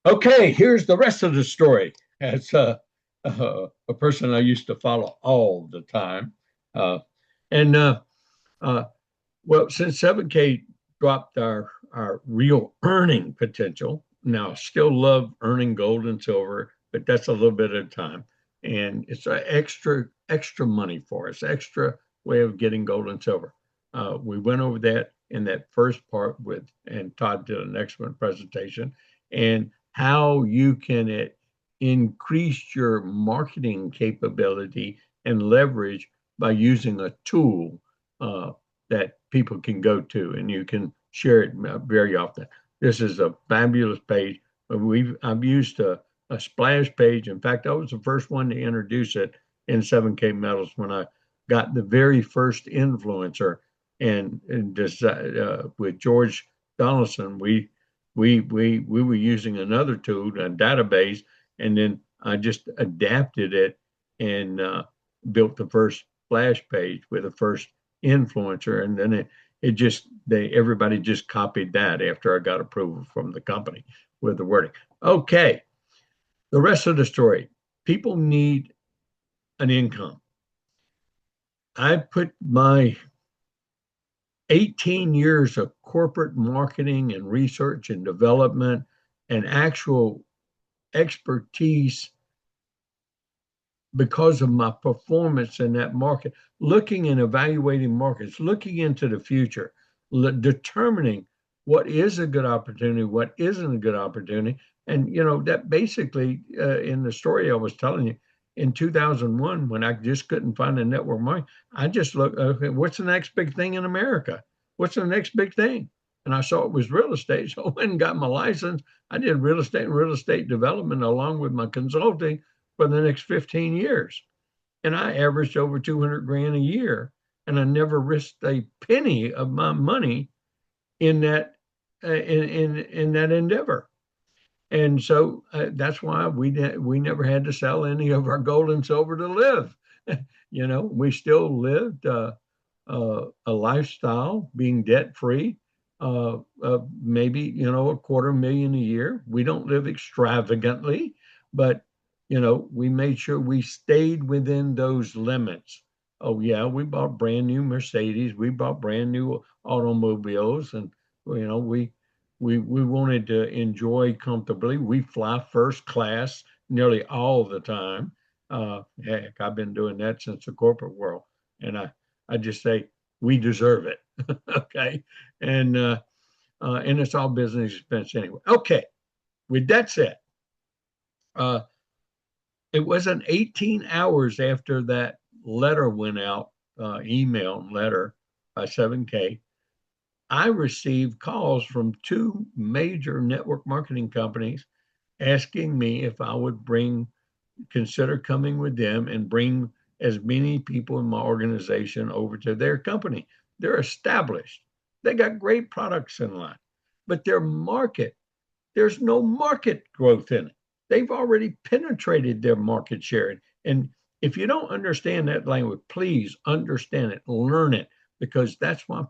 Okay, here's the rest of the story. As a person I used to follow all the time, uh, and uh, well, since 7K dropped our real earning potential, now still love earning gold and silver, but that's a little bit at a time, and it's an extra money for us, extra way of getting gold and silver. We went over that in that first part with, and Todd did an excellent presentation, and how you can increase your marketing capability and leverage by using a tool that people can go to, and you can share it very often. This is a fabulous page. I've used a splash page. In fact, I was the first one to introduce it in 7K Metals when I got the very first influencer, and just, with George Donaldson, we were using another tool, a database, and then I just adapted it and built the first splash page with the first influencer, and then it just they everybody just copied that after I got approval from the company with the wording. Okay, the rest of the story. People need an income. I put my 18 years of corporate marketing and research and development and actual expertise because of my performance in that market, looking and evaluating markets, looking into the future, determining what is a good opportunity, what isn't a good opportunity. And, that basically, in the story I was telling you, in 2001, when I just couldn't find a network market, I just looked, okay, what's the next big thing in America? What's the next big thing? And I saw it was real estate. So I went and got my license. I did real estate and real estate development along with my consulting for the next 15 years. And I averaged over 200 grand a year. And I never risked a penny of my money in that in that endeavor. And so that's why we never had to sell any of our gold and silver to live. We still lived a lifestyle, being debt free, maybe a quarter million a year. We don't live extravagantly, but we made sure we stayed within those limits. Oh yeah, we bought brand new Mercedes, we bought brand new automobiles, and we wanted to enjoy comfortably. We fly first class nearly all the time. Heck, I've been doing that since the corporate world, and I just say we deserve it. Okay, and and it's all business expense anyway. Okay, with that said, uh, it wasn't 18 hours after that letter went out, email and letter by 7K. I received calls from two major network marketing companies asking me if I would consider coming with them and bring as many people in my organization over to their company. They're established. They got great products in line, but there's no market growth in it. They've already penetrated their market share. And if you don't understand that language, please understand it, learn it, because that's why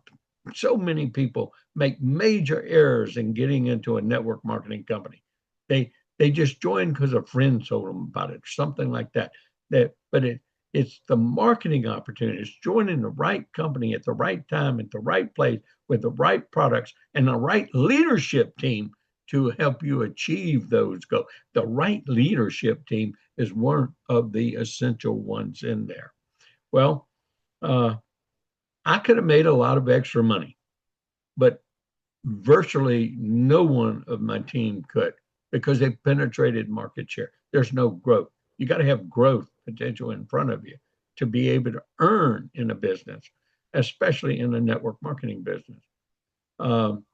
so many people make major errors in getting into a network marketing company. They just join because a friend told them about it, something like that. But it's the marketing opportunity. It's joining the right company at the right time, at the right place, with the right products and the right leadership team to help you achieve those goals. The right leadership team is one of the essential ones in there. Well, uh, I could have made a lot of extra money, but virtually no one of my team could, because they penetrated market share. There's no growth. You got to have growth potential in front of you to be able to earn in a business, especially in a network marketing business. Um,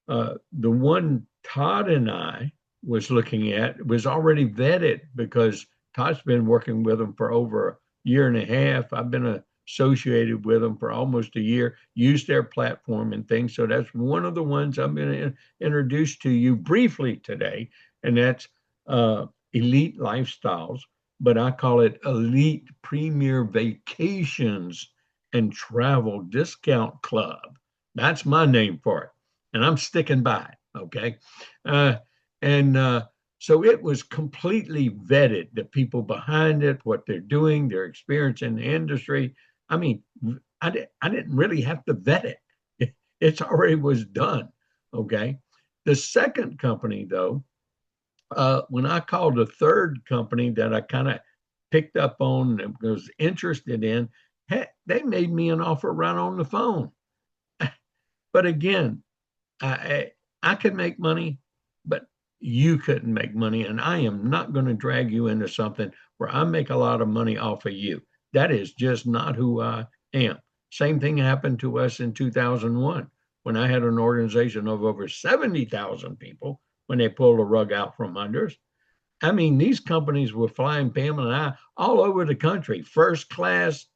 the one Todd and I was looking at was already vetted, because Todd's been working with them for over a year and a half. I've been associated with them for almost a year, used their platform and things. So that's one of the ones I'm going to introduce to you briefly today, and that's Elite Lifestyles, but I call it Elite Premier Vacations and Travel Discount Club. That's my name for it, and I'm sticking by it. Okay. Uh, And so it was completely vetted, the people behind it, what they're doing, their experience in the industry. I mean, I didn't really have to vet it. It's already was done. Okay. The second company, though, when I called the third company that I kind of picked up on and was interested in, heck, they made me an offer right on the phone. But again, I could make money, but you couldn't make money. And I am not going to drag you into something where I make a lot of money off of you. That is just not who I am. Same thing happened to us in 2001 when I had an organization of over 70,000 people when they pulled the rug out from under us. I mean, these companies were flying Pamela and I all over the country, first class,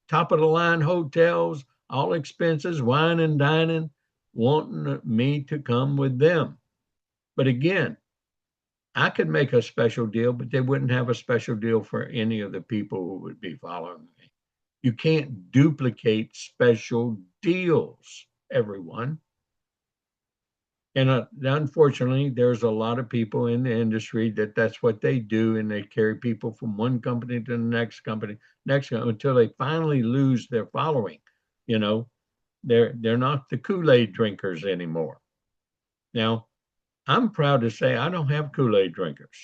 top of the line hotels, all expenses, wine and dining, wanting me to come with them. But again, I could make a special deal, but they wouldn't have a special deal for any of the people who would be following me. You can't duplicate special deals, everyone. And unfortunately, there's a lot of people in the industry that's what they do, and they carry people from one company to the next company, until they finally lose their following. You know, they're not the Kool-Aid drinkers anymore. Now, I'm proud to say I don't have Kool-Aid drinkers.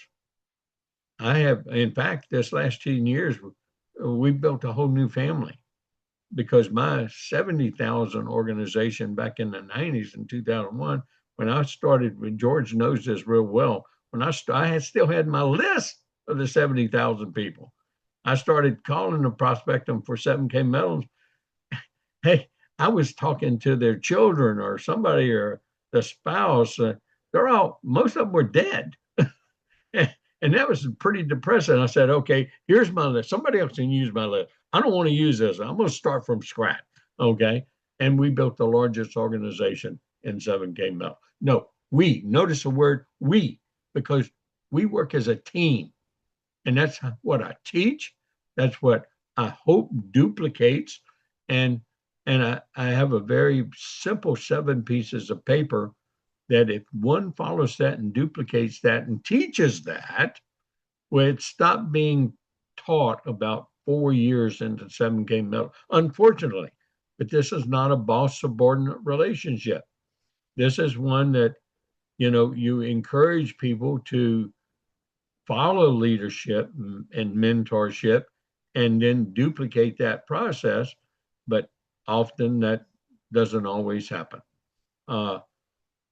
I have, in fact, this last 10 years, we built a whole new family because my 70,000 organization back in the 90s in 2001, when I started, when George knows this real well, when I had still had my list of the 70,000 people. I started calling them, prospecting for 7K metals. Hey, I was talking to their children or somebody or the spouse. Most of them were dead. And that was pretty depressing. I said, okay, here's my list. Somebody else can use my list. I don't want to use this. I'm going to start from scratch. Okay. And we built the largest organization in 7K Mel. No, notice the word we, because we work as a team. And that's what I teach. That's what I hope duplicates. And I have a very simple 7 pieces of paper that if one follows that and duplicates that and teaches that, well, it stopped being taught about 4 years into 7K metal, unfortunately. But this is not a boss subordinate relationship. This is one that, you encourage people to follow leadership and mentorship and then duplicate that process. But often that doesn't always happen. Uh,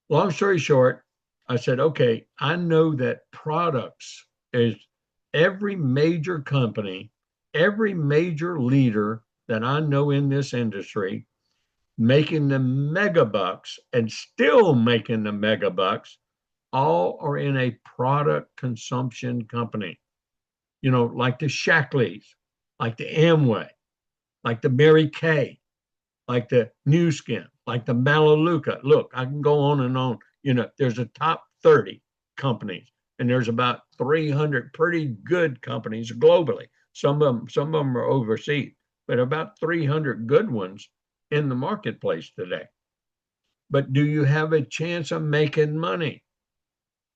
Long story short, I said, okay, I know that products is every major company, every major leader that I know in this industry making the mega bucks and still making the mega bucks, all are in a product consumption company. Like the Shackleys, like the Amway, like the Mary Kay, like the New Skin, like the Melaleuca. Look, I can go on and on. There's a top 30 companies, and there's about 300 pretty good companies globally. Some of them are overseas, but about 300 good ones in the marketplace today. But do you have a chance of making money?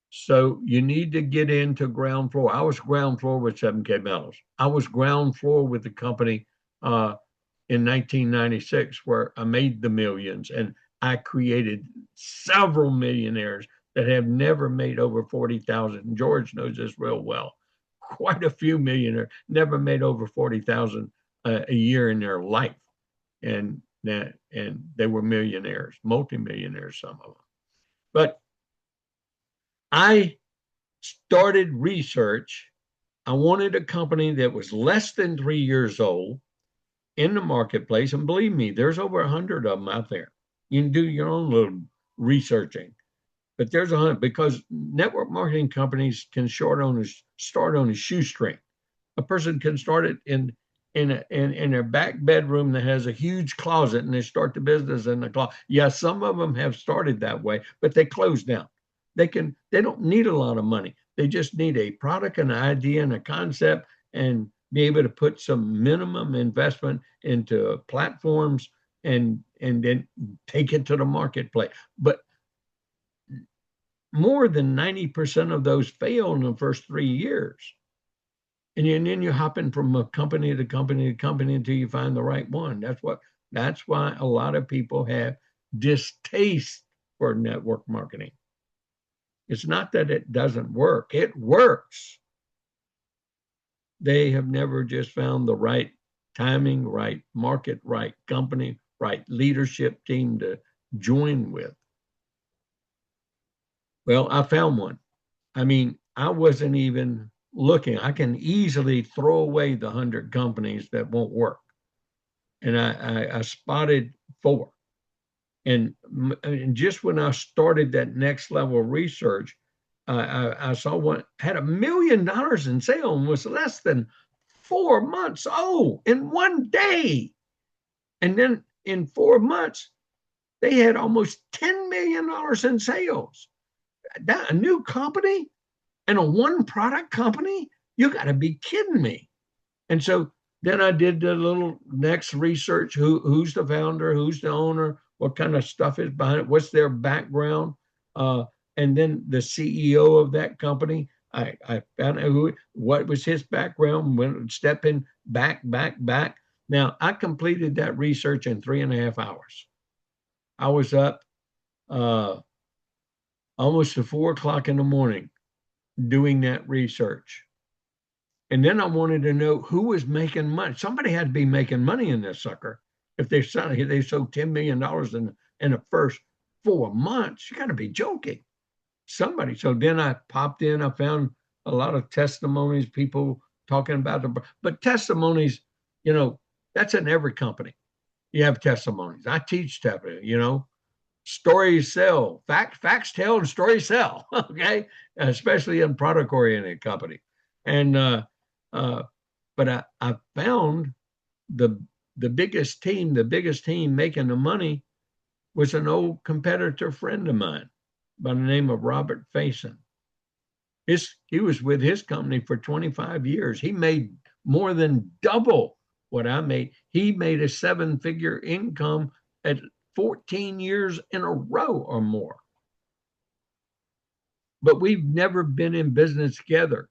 So you need to get into ground floor. I was ground floor with 7K Metals. I was ground floor with the company in 1996 where I made the millions, and I created several millionaires that have never made over 40,000. George knows this real well. Quite a few millionaires never made over 40,000 a year in their life. And they were millionaires, multimillionaires, some of them. But I started research. I wanted a company that was less than 3 years old in the marketplace. And believe me, there's over 100 of them out there. You can do your own little researching, but there's 100 because network marketing companies can start on a shoestring. A person can start it in their back bedroom that has a huge closet, and they start the business in the closet. Yeah, some of them have started that way, but they close down. They don't need a lot of money. They just need a product, an idea, and a concept, and be able to put some minimum investment into platforms and then take it to the marketplace. But more than 90% of those fail in the first 3 years. And then you're hopping from a company to company to company until you find the right one. That's why a lot of people have distaste for network marketing. It's not that it doesn't work. It works. They have never just found the right timing, right market, right company, right leadership team to join with. Well, I found one. I mean, I wasn't even looking. I can easily throw away the 100 companies that won't work. And I spotted four. And just when I started that next level of research, I saw one had $1 million in sales and was less than 4 months old in one day. And then in 4 months, they had almost $10 million in sales. That a new company and a one product company? You got to be kidding me. And so then I did the little next research. Who's the founder? Who's the owner? What kind of stuff is behind it? What's their background? And then the CEO of that company, I found out what was his background, went stepping back. Now, I completed that research in 3.5 hours. I was up almost to 4 o'clock in the morning doing that research. And then I wanted to know who was making money. Somebody had to be making money in this sucker. If they sold $10 million in the first 4 months, you got to be joking. Somebody. So then I popped in. I found a lot of testimonies, people talking about but testimonies, that's in every company. You have testimonies. I teach testimonies, stories sell. Facts tell and stories sell. Okay, especially in product oriented company. And but I found the biggest team making the money was an old competitor friend of mine by the name of Robert Faison. He was with his company for 25 years. He made more than double what I made. He made a 7-figure income at 14 years in a row or more. But we've never been in business together.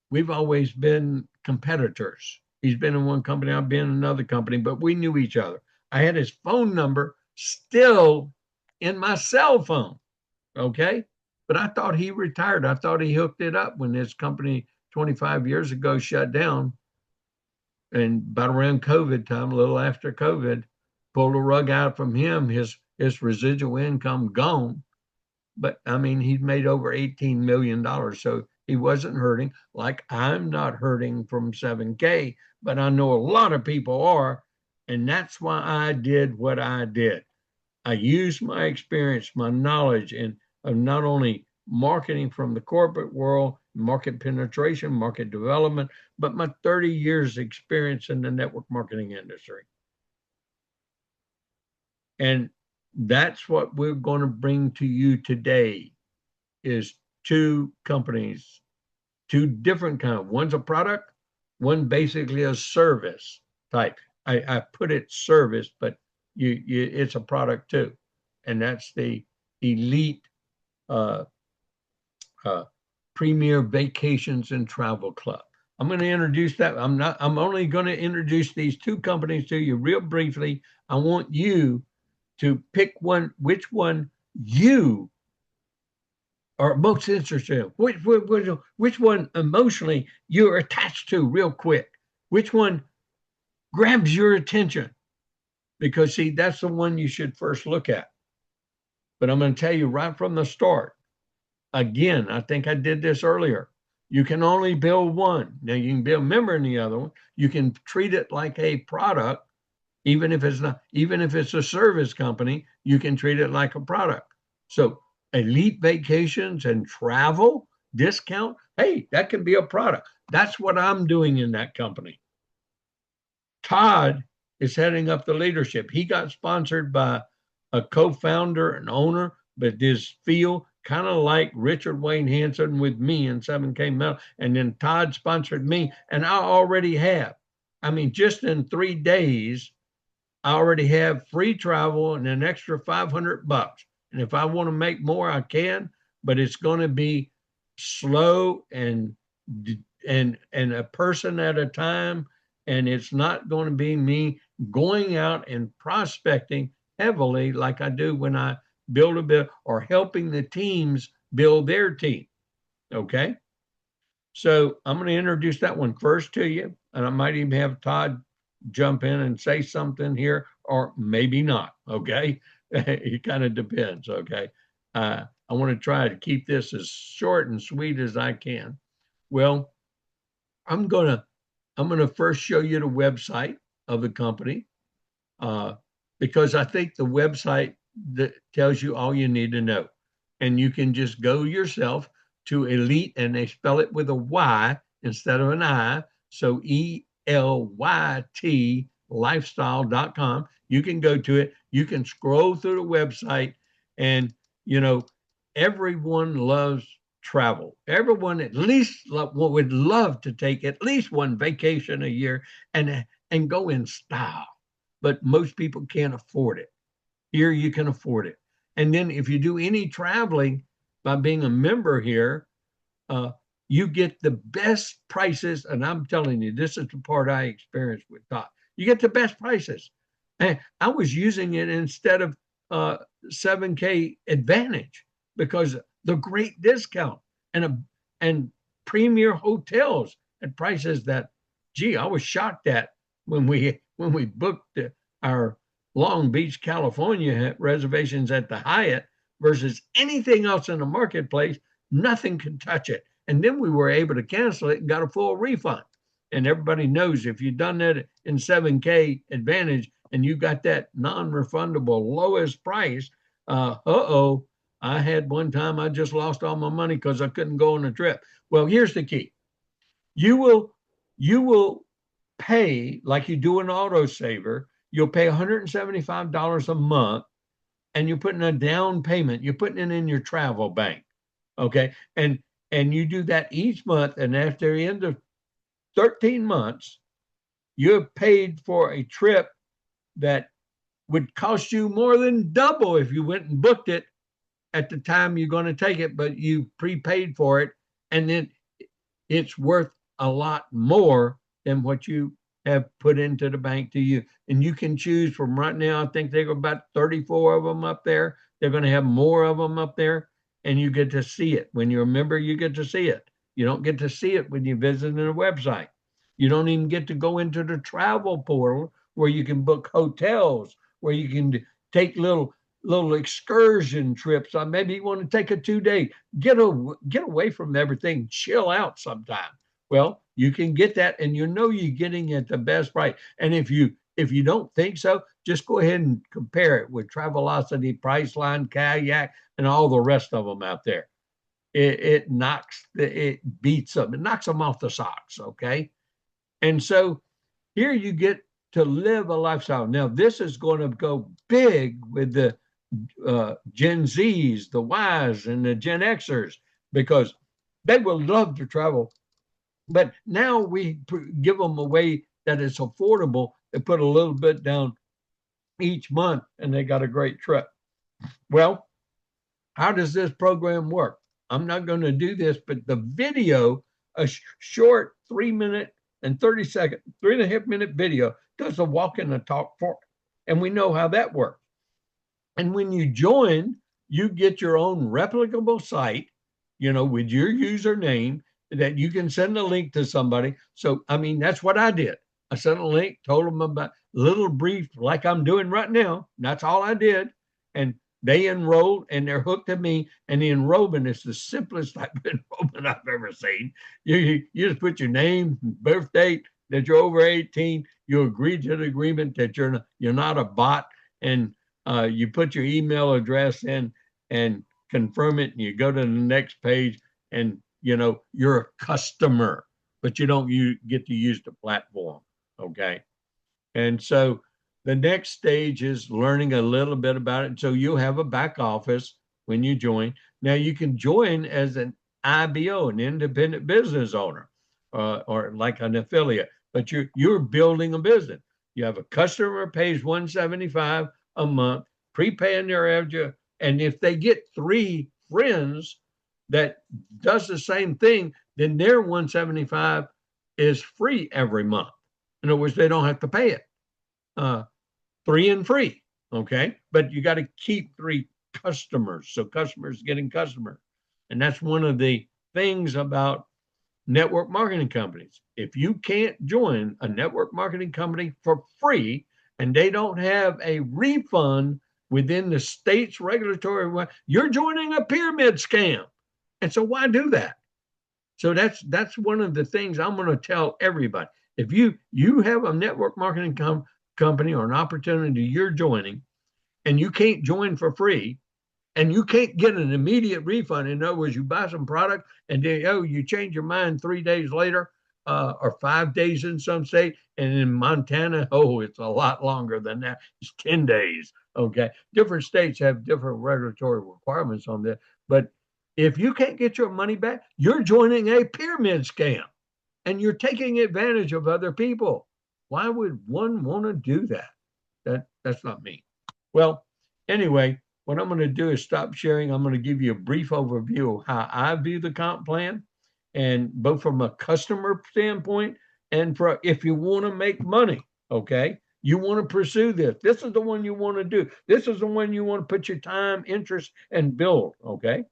We've always been competitors. He's been in one company, I've been in another company, but we knew each other. I had his phone number still in my cell phone. Okay. But I thought he retired. I thought he hooked it up when his company 25 years ago shut down. And about around COVID time, a little after COVID, pulled the rug out from him, his residual income gone. But I mean, he's made over $18 million. So he wasn't hurting. Like I'm not hurting from 7K, but I know a lot of people are. And that's why I did what I did. I used my experience, my knowledge, and of not only marketing from the corporate world, market penetration, market development, but my 30 years experience in the network marketing industry. And that's what we're going to bring to you today is two companies, two different kinds. One's a product, one basically a service type. I put it service, but it's a product too. And that's the Elite Premier Vacations and Travel Club. I'm going to introduce that. I'm only going to introduce these two companies to you real briefly. I want you to pick which one you are most interested in. Which one emotionally you're attached to real quick. Which one grabs your attention? Because see, that's the one you should first look at. But I'm going to tell you right from the start. Again, I think I did this earlier. You can only build one. Now you can be a member in the other one. You can treat it like a product, even if it's a service company, you can treat it like a product. So Elite Vacations and Travel discount, hey, that can be a product. That's what I'm doing in that company. Todd is heading up the leadership. He got sponsored by a co-founder and owner, but his feel kind of like Richard Wayne Hansen with me in 7K Metal. And then Todd sponsored me, and I already have. I mean, just in 3 days, I already have free travel and an extra $500. And if I want to make more, I can. but it's going to be slow and a person at a time. And it's not going to be me going out and prospecting heavily like I do when I build a bit or helping the teams build their team. Okay. So I'm going to introduce that one first to you. And I might even have Todd jump in and say something here, or maybe not. Okay. It kind of depends. Okay. I want to try to keep this as short and sweet as I can. Well, I'm gonna first show you the website of the company, uh, because I think the website that tells you all you need to know, and you can just go yourself to Elite, and they spell it with a Y instead of an I, so ELYT lifestyle.com. You can go to it. You can scroll through the website, and you know everyone loves travel. Everyone at least would love to take at least one vacation a year and go in style, but most people can't afford it. Here you can afford it. And then if you do any traveling by being a member here, uh, you get the best prices. And I'm telling you, this is the part I experienced with Todd. You get the best prices. And I was using it instead of 7K Advantage because the great discount and premier hotels at prices that, gee, I was shocked at when we booked our Long Beach, California reservations at the Hyatt versus anything else in the marketplace. Nothing could touch it. And then we were able to cancel it and got a full refund. And everybody knows if you've done that in 7K Advantage and you got that non-refundable lowest price, I had one time I just lost all my money because I couldn't go on a trip. Well, here's the key. You will pay like you do an auto saver. You'll pay $175 a month, and you're putting a down payment. You're putting it in your travel bank. Okay. And you do that each month. And after the end of 13 months, you have paid for a trip that would cost you more than double if you went and booked it at the time you're going to take it, but you prepaid for it. And then it's worth a lot more than what you have put into the bank to you. And you can choose from right now. I think they've got about 34 of them up there. They're going to have more of them up there, and you get to see it. When you're a member, you get to see it. You don't get to see it when you visit a website. You don't even get to go into the travel portal where you can book hotels, where you can take little excursion trips. Maybe you want to take a 2-day, get away from everything, chill out sometime. Well, you can get that, and you know you're getting at the best price. And if you don't think so, just go ahead and compare it with Travelocity, Priceline, Kayak, and all the rest of them out there. It beats them. It knocks them off the socks. Okay. And so here you get to live a lifestyle. Now, this is going to go big with the Gen Zs, the Ys, and the Gen Xers, because they will love to travel. But now we give them a way that is affordable. They put a little bit down each month, and they got a great trip. Well, how does this program work? I'm not going to do this, but the video, a short 3-minute and 30-second, 3.5-minute video, does a walk and a talk for it. And we know how that works. And when you join, you get your own replicable site, with your username that you can send a link to somebody. So, I mean, that's what I did. I sent a link, told them about little brief, like I'm doing right now. That's all I did. And they enrolled, and they're hooked to me. And the enrollment is the simplest type of enrollment I've ever seen. You just put your name, birth date, that you're over 18. You agree to the agreement that you're not a bot, and you put your email address in and confirm it, and you go to the next page, and you're a customer, but you get to use the platform. Okay. And so the next stage is learning a little bit about it. So you'll have a back office when you join. Now you can join as an IBO, an independent business owner, or like an affiliate, but you're building a business. You have a customer pays $175 a month, prepaying their average, and if they get 3 friends that does the same thing, then their 175 is free every month. In other words, they don't have to pay it. 3 and free. Okay. But you got to keep 3 customers. So customers getting customers. And that's one of the things about network marketing companies. If you can't join a network marketing company for free and they don't have a refund within the state's regulatory, you're joining a pyramid scam. And so why do that? So that's one of the things I'm going to tell everybody. If you have a network marketing company or an opportunity you're joining and you can't join for free, and you can't get an immediate refund. In other words, you buy some product and then, you change your mind 3 days later, or 5 days in some state. And in Montana, it's a lot longer than that. It's 10 days. Okay. Different states have different regulatory requirements on that. But if you can't get your money back, you're joining a pyramid scam and you're taking advantage of other people. Why would one want to do that? That's not me. Well, anyway, what I'm going to do is stop sharing. I'm going to give you a brief overview of how I view the comp plan, and both from a customer standpoint and for if you want to make money, okay? You want to pursue this. This is the one you want to do. This is the one you want to put your time, interest, and build, okay?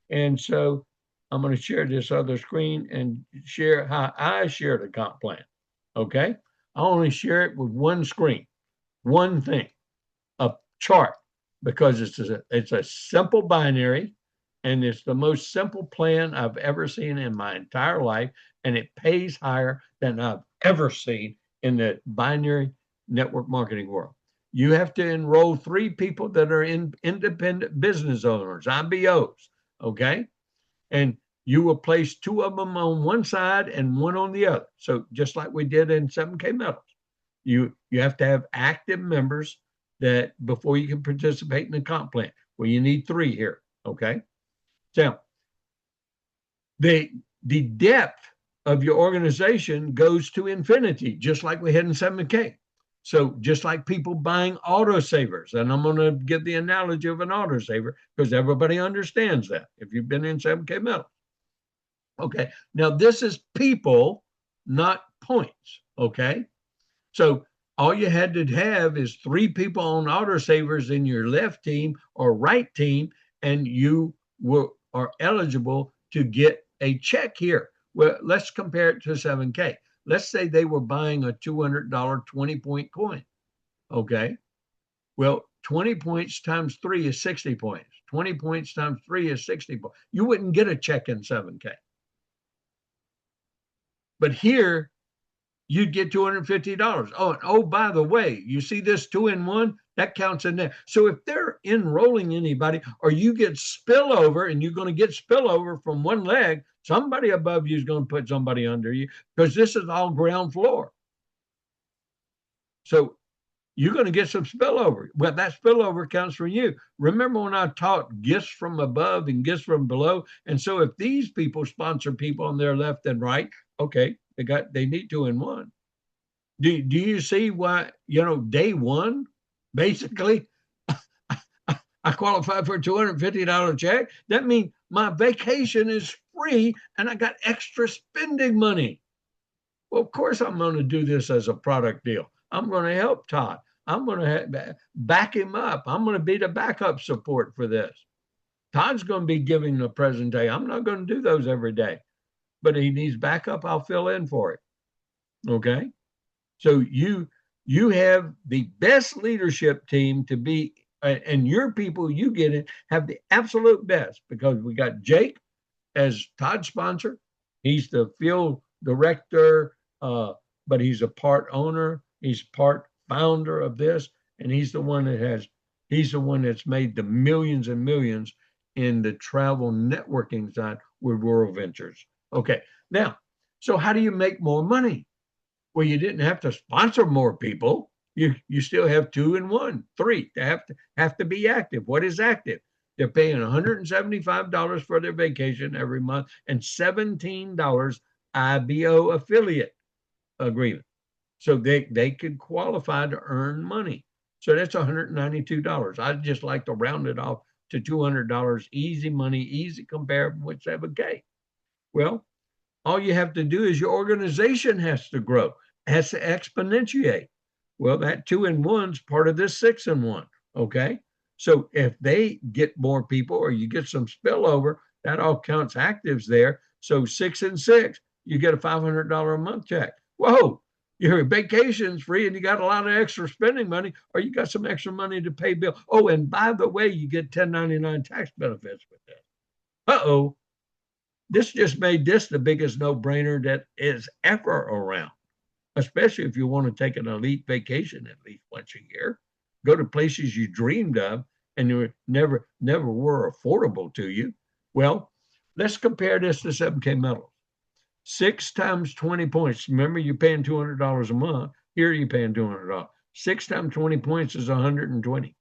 And so I'm going to share this other screen and share how I share the comp plan, okay? I only share it with one screen, one thing, a chart, because it's a simple binary and it's the most simple plan I've ever seen in my entire life, and it pays higher than I've ever seen in the binary network marketing world. You have to enroll 3 people that are independent business owners, IBOs, okay? And you will place 2 of them on one side and 1 on the other. So just like we did in 7K Metals, you have to have active members that before you can participate in the comp plan. Well, you need 3 here, okay? So the depth of your organization goes to infinity, just like we had in 7K. So just like people buying autosavers, and I'm going to give the analogy of an autosaver because everybody understands that if you've been in 7K Metal. Okay, now this is people, not points, okay? So all you had to have is 3 people on autosavers in your left team or right team, and you are eligible to get a check here. Well, let's compare it to 7K. Let's say they were buying a $200 20-point coin. Okay. Well, 20 points times 3 is 60 points. 20 points times 3 is 60 points. You wouldn't get a check in 7K. But here, you'd get $250. Oh, by the way, you see this 2-in-1? That counts in there. So if they're enrolling anybody or you get spillover and you're going to get spillover from one leg, somebody above you is going to put somebody under you because this is all ground floor. So you're going to get some spillover. Well, that spillover counts for you. Remember when I taught gifts from above and gifts from below? And so if these people sponsor people on their left and right, okay, they need 2-in-1. Do you see why, day one, basically, I qualified for a $250 check? That means my vacation is free and I got extra spending money. Well, of course, I'm going to do this as a product deal. I'm going to help Todd. I'm going to back him up. I'm going to be the backup support for this. Todd's going to be giving the presentation. I'm not going to do those every day, but he needs backup. I'll fill in for it. Okay. So you have the best leadership team to be, and your people you get it have the absolute best, because we got Jake as Todd's sponsor. He's the field director, but he's a part owner. He's part founder of this, and he's the one that's made the millions and millions in the travel networking side with Rural Ventures. Okay, now, so how do you make more money? Well, you didn't have to sponsor more people. You still have 2-in-1, 3. They have to be active. What is active? They're paying $175 for their vacation every month and $17 IBO affiliate agreement. So they could qualify to earn money. So that's $192. I'd just like to round it off to $200, easy money, easy comparison with 7K. Well, all you have to do is your organization has to grow, has to exponentiate. Well, that 2-in-1's part of this 6-in-1. Okay. So if they get more people or you get some spillover, that all counts actives there. So 6-in-6, you get a $500 a month check. Whoa, your vacation's free and you got a lot of extra spending money, or you got some extra money to pay bills. Oh, and by the way, you get 1099 tax benefits with this. Uh-oh. This just made this the biggest no-brainer that is ever around, especially if you want to take an elite vacation at least once a year, go to places you dreamed of and never were affordable to you. Well, let's compare this to 7K metals. 6 times 20 points. Remember, you're paying $200 a month. Here you're paying $200. 6 times 20 points is 120.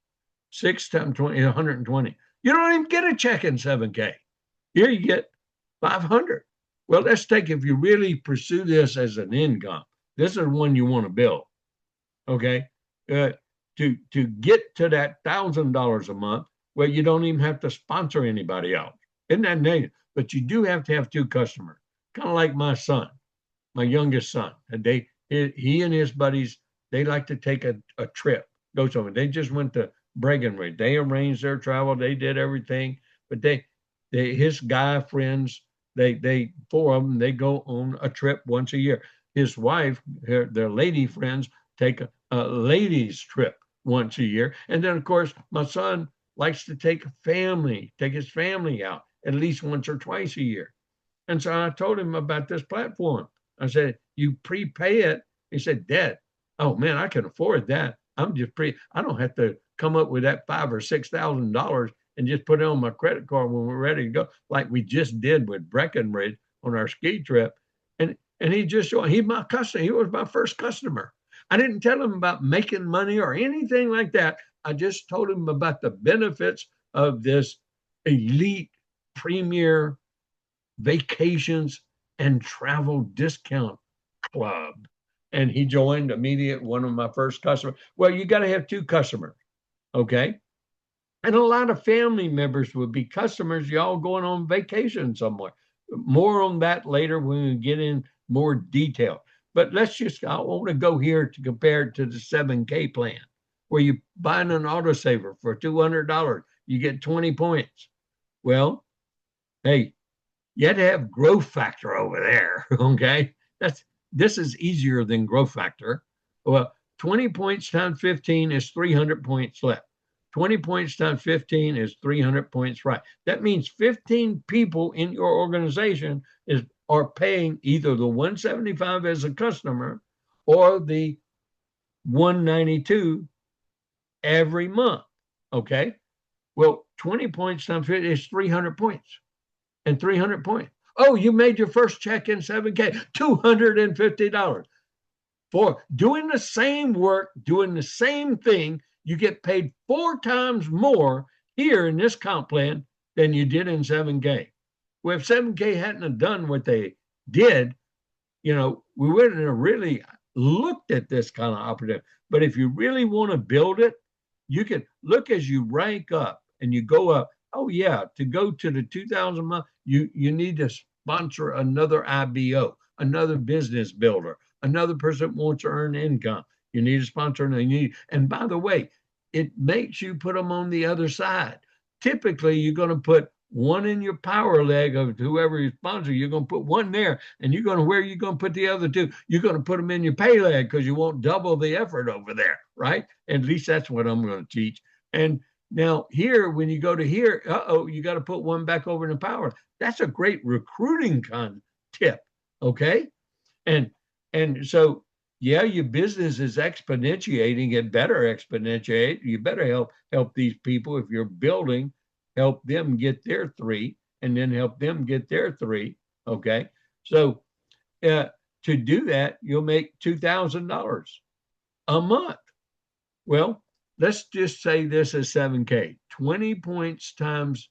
6 times 20 is 120. You don't even get a check in 7K. Here you get 500. Well, let's take, if you really pursue this as an income, this is one you want to build. Okay. To get to that $1,000 a month, well, you don't even have to sponsor anybody else. Isn't that negative? But you do have to have 2 customers. Kind of like my son, my youngest son. He and his buddies, they like to take a trip, go somewhere. They just went to Reid. They arranged their travel. They did everything. But his guy friends, they 4 of them, they go on a trip once a year. His wife, their lady friends, take a ladies trip once a year. And then, of course, my son likes to take his family out at least once or twice a year. And so I told him about this platform. I said, you prepay it. He said, Dad, oh man, I can afford that. I don't have to come up with that $5,000 or $6,000 and just put it on my credit card when we're ready to go, like we just did with Breckenridge on our ski trip. And he's my customer. He was my first customer. I didn't tell him about making money or anything like that. I just told him about the benefits of this elite premier vacations and travel discount club. And he joined immediately, one of my first customers. Well, you got to have 2 customers. Okay. And a lot of family members would be customers, y'all going on vacation somewhere. More on that later when we get in more detail. But I want to go here to compare it to the 7K plan, where you buy an autosaver for $200, you get 20 points. Well, hey, you had to have growth factor over there. Okay. This is easier than growth factor. Well, 20 points times 15 is 300 points left. 20 points times 15 is 300 points right. That means 15 people in your organization are paying either the 175 as a customer or the 192 every month. Okay. Well, 20 points times 50 is 300 points. And 300 points. Oh, you made your first check in 7K, $250. For doing the same work, doing the same thing, you get paid 4 times more here in this comp plan than you did in 7K. Well, if 7K hadn't have done what they did, we wouldn't have really looked at this kind of opportunity. But if you really want to build it, you can look as you rank up and you go up. Oh yeah, to go to the 2,000 a month, you need to sponsor another IBO, another business builder, another person that wants to earn income. You need a sponsor, and by the way, it makes you put them on the other side. Typically, you're going to put one in your power leg of whoever you sponsor. You're going to put one there, and where are you going to put the other 2? You're going to put them in your pay leg because you won't double the effort over there, right? At least that's what I'm going to teach. And now here, when you go to here, you got to put one back over in the power. That's a great recruiting tip, okay? And so, yeah, your business is exponentiating. It better exponentiate. You better help these people if you're building, help them get their 3, and then help them get their 3, okay? So to do that, you'll make $2,000 a month. Well, let's just say this is 7K. 20 points times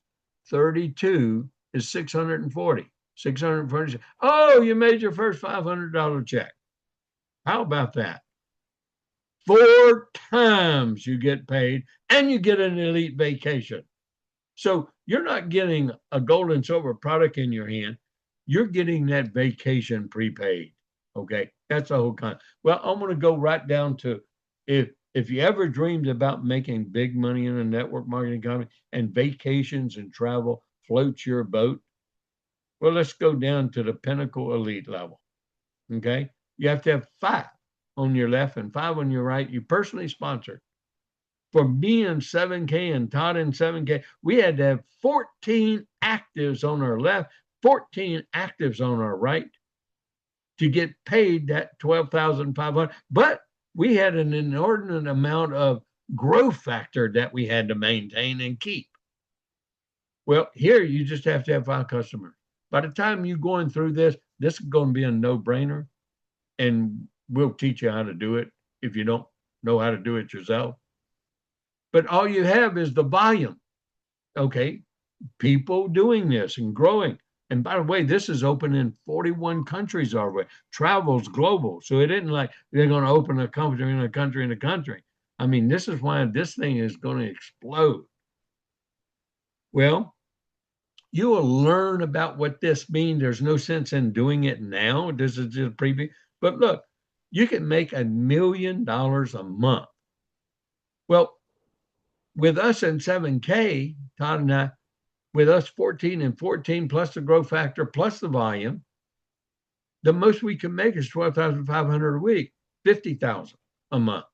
32 is 640. 640. Oh, you made your first $500 check. How about that? 4 times you get paid and you get an elite vacation. So you're not getting a gold and silver product in your hand. You're getting that vacation prepaid. Okay. That's the whole con. Well, I'm going to go right down to if you ever dreamed about making big money in a network marketing company and vacations and travel floats your boat, well, let's go down to the pinnacle elite level. Okay. You have to have 5 on your left and 5 on your right. You personally sponsored. For me and 7K and Todd and 7K, we had to have 14 actives on our left, 14 actives on our right to get paid that 12,500. But we had an inordinate amount of growth factor that we had to maintain and keep. Well, here you just have to have 5 customers. By the time you're going through this is going to be a no-brainer, and we'll teach you how to do it if you don't know how to do it yourself. But all you have is the volume. Okay, people doing this and growing. And by the way, this is open in 41 countries already. Travel's global. So it isn't like they're going to open a company in a country in a country. I mean, this is why this thing is going to explode. Well, you will learn about what this means. There's no sense in doing it now. This is just a preview. But look, you can make $1 million a month. Well, with us in 7K, Todd and I, with us 14 and 14 plus the growth factor plus the volume, the most we can make is 12,500 a week, 50,000 a month.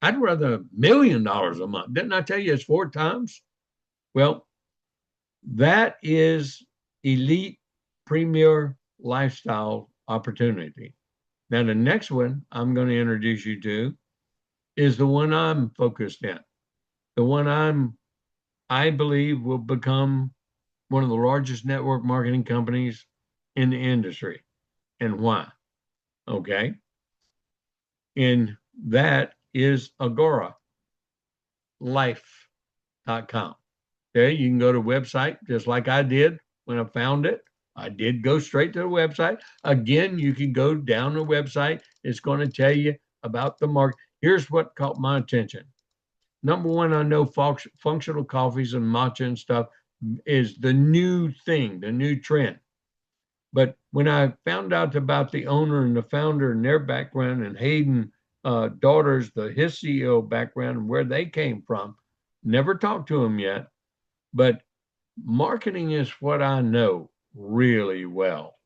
I'd rather $1 million a month. Didn't I tell you it's 4 times? Well, that is elite premier lifestyle opportunity. Now, the next one I'm going to introduce you to is the one I'm focused in. The one I believe will become one of the largest network marketing companies in the industry. And why? Okay. And that is agoralife.com. Okay. You can go to the website just like I did when I found it. I did go straight to the website. Again, you can go down the website. It's going to tell you about the market. Here's what caught my attention. Number one, I know functional coffees and matcha and stuff is the new thing, the new trend. But when I found out about the owner and the founder and their background and Hayden daughters, his CEO background and where they came from, never talked to him yet. But marketing is what I know really well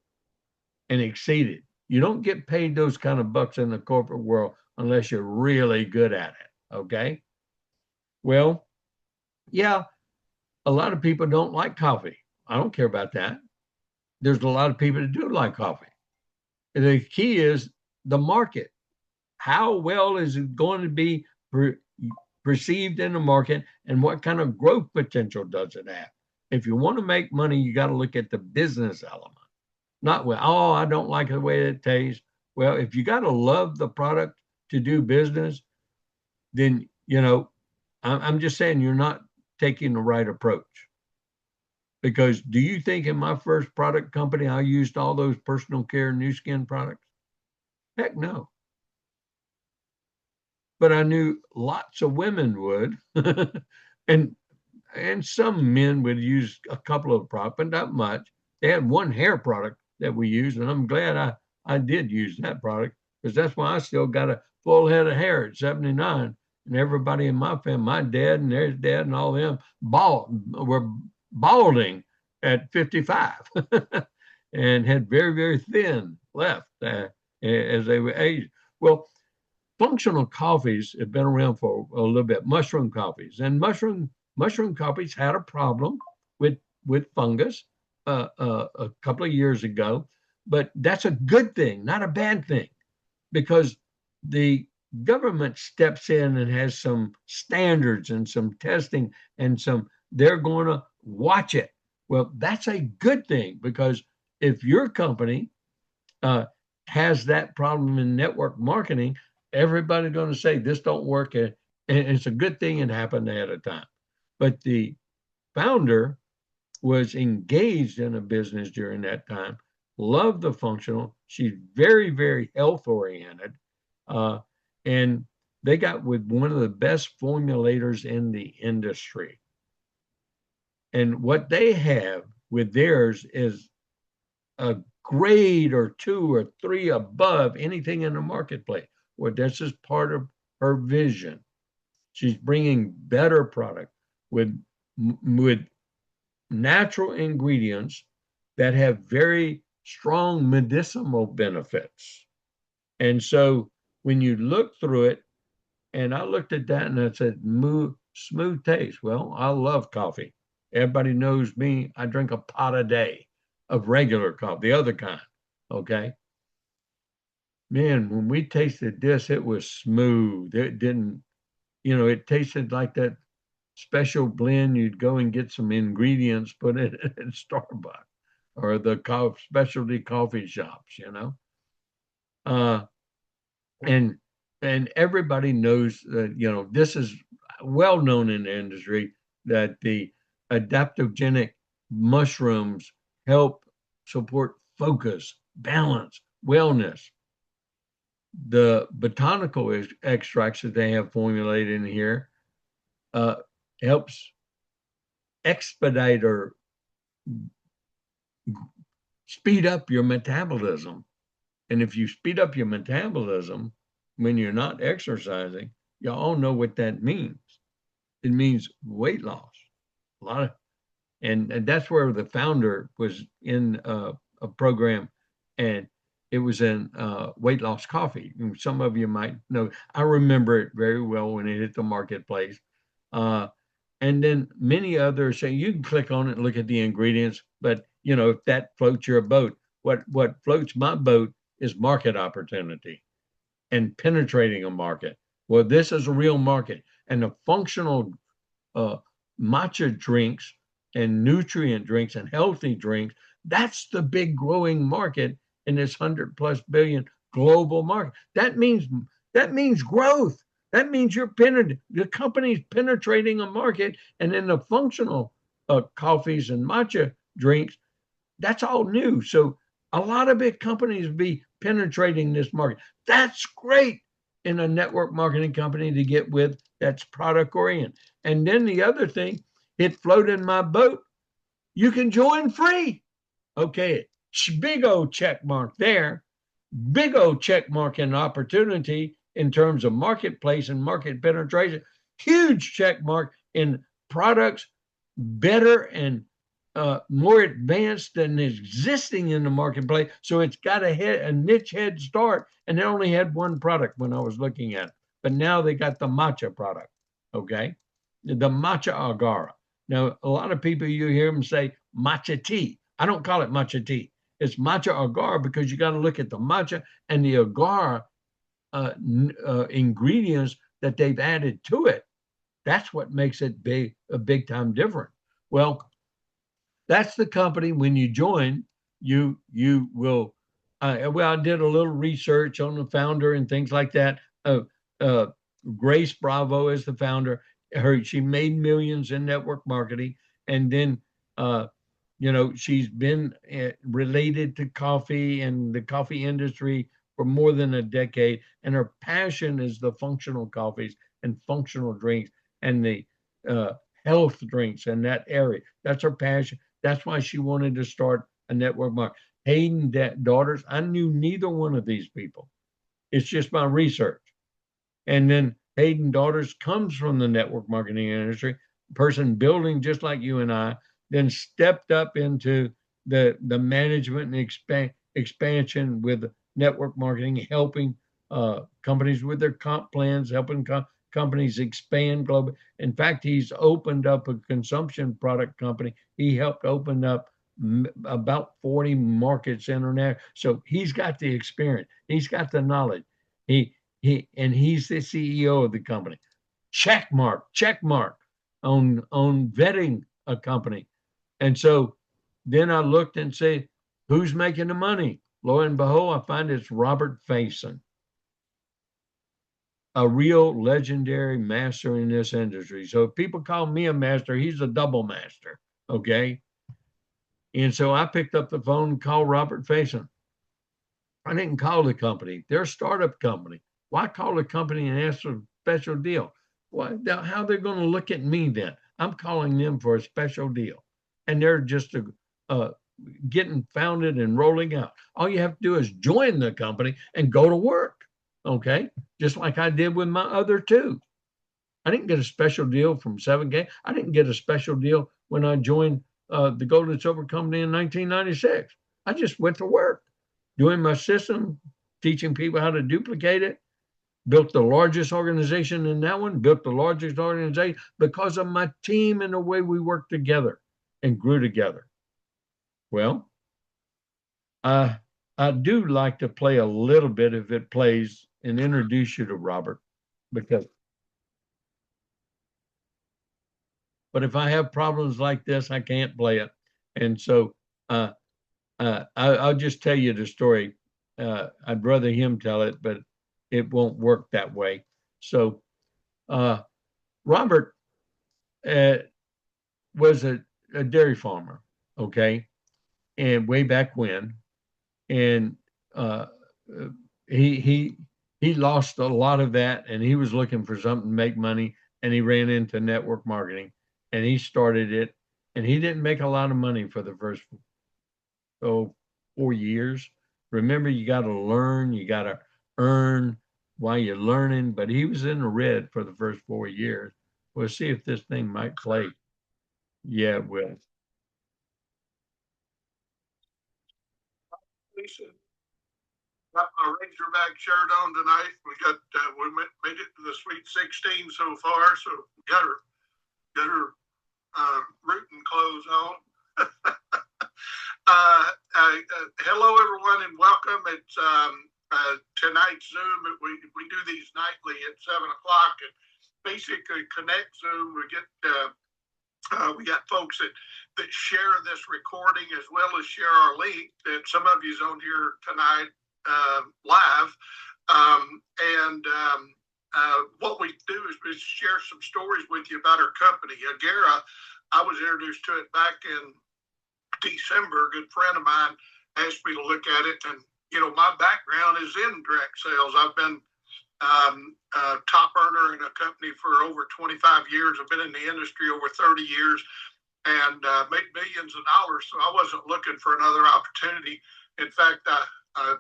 and exceeded. You don't get paid those kind of bucks in the corporate world unless you're really good at it. Okay. Well, yeah, a lot of people don't like coffee. I don't care about that. There's a lot of people that do like coffee. And the key is the market. How well is it going to be perceived in the market, and what kind of growth potential does it have? If you want to make money, you got to look at the business element. Not, well, oh, I don't like the way it tastes. Well, if you got to love the product to do business, then, I'm just saying you're not taking the right approach. Because do you think in my first product company, I used all those personal care new skin products? Heck no. But I knew lots of women would. and some men would use a couple of products, but not much. They had one hair product that we used, and I'm glad I did use that product, because that's why I still got a full head of hair at 79. And everybody in my family, my dad and their dad and all them, were balding at 55 and had very, very thin left as they were aged. Well, functional coffees have been around for a little bit, mushroom coffees. And mushroom coffees had a problem with fungus a couple of years ago. But that's a good thing, not a bad thing, because the government steps in and has some standards and some testing and they're going to watch it. Well, that's a good thing, because if your company has that problem in network marketing, everybody's going to say this don't work, and it's a good thing it happened ahead of time. But the founder was engaged in a business during that time, loved the functional. She's very, very health oriented. And they got with one of the best formulators in the industry. And what they have with theirs is a grade or two or three above anything in the marketplace. Well, this is part of her vision. She's bringing better product with with natural ingredients that have very strong medicinal benefits. And so when you look through it, and I looked at that and I said, smooth taste. Well, I love coffee. Everybody knows me. I drink a pot a day of regular coffee, the other kind. Okay. Man, when we tasted this, it was smooth. It didn't, it tasted like that special blend. You'd go and get some ingredients, put it in Starbucks or the specialty coffee shops. Uh, and everybody knows that this is well known in the industry that the adaptogenic mushrooms help support focus, balance, wellness. The botanical extracts that they have formulated in here uh, helps expedite or speed up your metabolism. And if you speed up your metabolism when you're not exercising, you all know what that means. It means weight loss. A lot of, and that's where the founder was in a program, and it was in weight loss coffee. And some of you might know. I remember it very well when it hit the marketplace. And then many others say you can click on it and look at the ingredients, but if that floats your boat, what floats my boat is market opportunity and penetrating a market. Well, this is a real market, and the functional matcha drinks and nutrient drinks and healthy drinks, that's the big growing market in this 100+ billion global market. That means growth. That means the company's penetrating a market, and then the functional coffees and matcha drinks, that's all new. So a lot of big companies be penetrating this market. That's great in a network marketing company to get with that's product oriented. And then the other thing, it floated my boat. You can join free. Okay, big old check mark there. Big old check mark in opportunity in terms of marketplace and market penetration. Huge check mark in products better and more advanced than existing in the marketplace. So it's got a niche head start, and they only had one product when I was looking at it. But now they got the matcha product, okay? The matcha agara. Now, a lot of people, you hear them say matcha tea. I don't call it matcha tea. It's matcha agara because you got to look at the matcha and the agara ingredients that they've added to it. That's what makes it a big time different. Well, that's the company. When you join, you will. Well, I did a little research on the founder and things like that. Uh, Grace Bravo is the founder. She made millions in network marketing, and then she's been related to coffee and the coffee industry for more than a decade. And her passion is the functional coffees and functional drinks and the health drinks in that area. That's her passion. That's why she wanted to start a network market. Hayden daughters, I knew neither one of these people. It's just my research. And then Hayden daughters comes from the network marketing industry, person building just like you and I, then stepped up into the management and expansion with network marketing, helping companies with their comp plans, helping companies expand globally. In fact, he's opened up a consumption product company. He helped open up about 40 markets international. So he's got the experience. He's got the knowledge. And he's the CEO of the company. Check mark on vetting a company. And so then I looked and said, who's making the money? Lo and behold, I find it's Robert Faison, a real legendary master in this industry. So if people call me a master, he's a double master. Okay. And so I picked up the phone and called Robert Faison. I didn't call the company. They're a startup company. Why call the company and ask for a special deal? How are they going to look at me then? I'm calling them for a special deal. And they're just getting founded and rolling out. All you have to do is join the company and go to work. Okay. Just like I did with my other two. I didn't get a special deal from 7K. I didn't get a special deal when I joined the Gold and Silver Company in 1996. I just went to work doing my system, teaching people how to duplicate it, built the largest organization in that one, built the largest organization because of my team and the way we worked together and grew together. Well, I do like to play a little bit if it plays and introduce you to Robert because but if I have problems like this, I can't play it. And so uh, I'll just tell you the story. I'd rather him tell it, but it won't work that way. So uh, Robert uh, was a dairy farmer, okay, and way back when, and uh, he he he lost a lot of that, and he was looking for something to make money, and he ran into network marketing, and he started it, and he didn't make a lot of money for the first oh 4 years. Remember, you got to learn, you got to earn while you're learning. But he was in the red for the first 4 years. We'll see if this thing might play. Yeah, it will. Lisa, got my Razorback shirt on tonight. We made it to the Sweet 16 so far, so got her rooting clothes on. Hello, everyone, and welcome. It's tonight's Zoom. We do these nightly at 7 o'clock, and basically connect Zoom. We got folks that share this recording as well as share our link. That some of you's on here tonight live, what we do is we share some stories with you about our company. Agera, I was introduced to it back in December. A good friend of mine asked me to look at it, and my background is in direct sales. I've been top earner in a company for over 25 years. I've been in the industry over 30 years and made millions of dollars. So I wasn't looking for another opportunity. In fact, I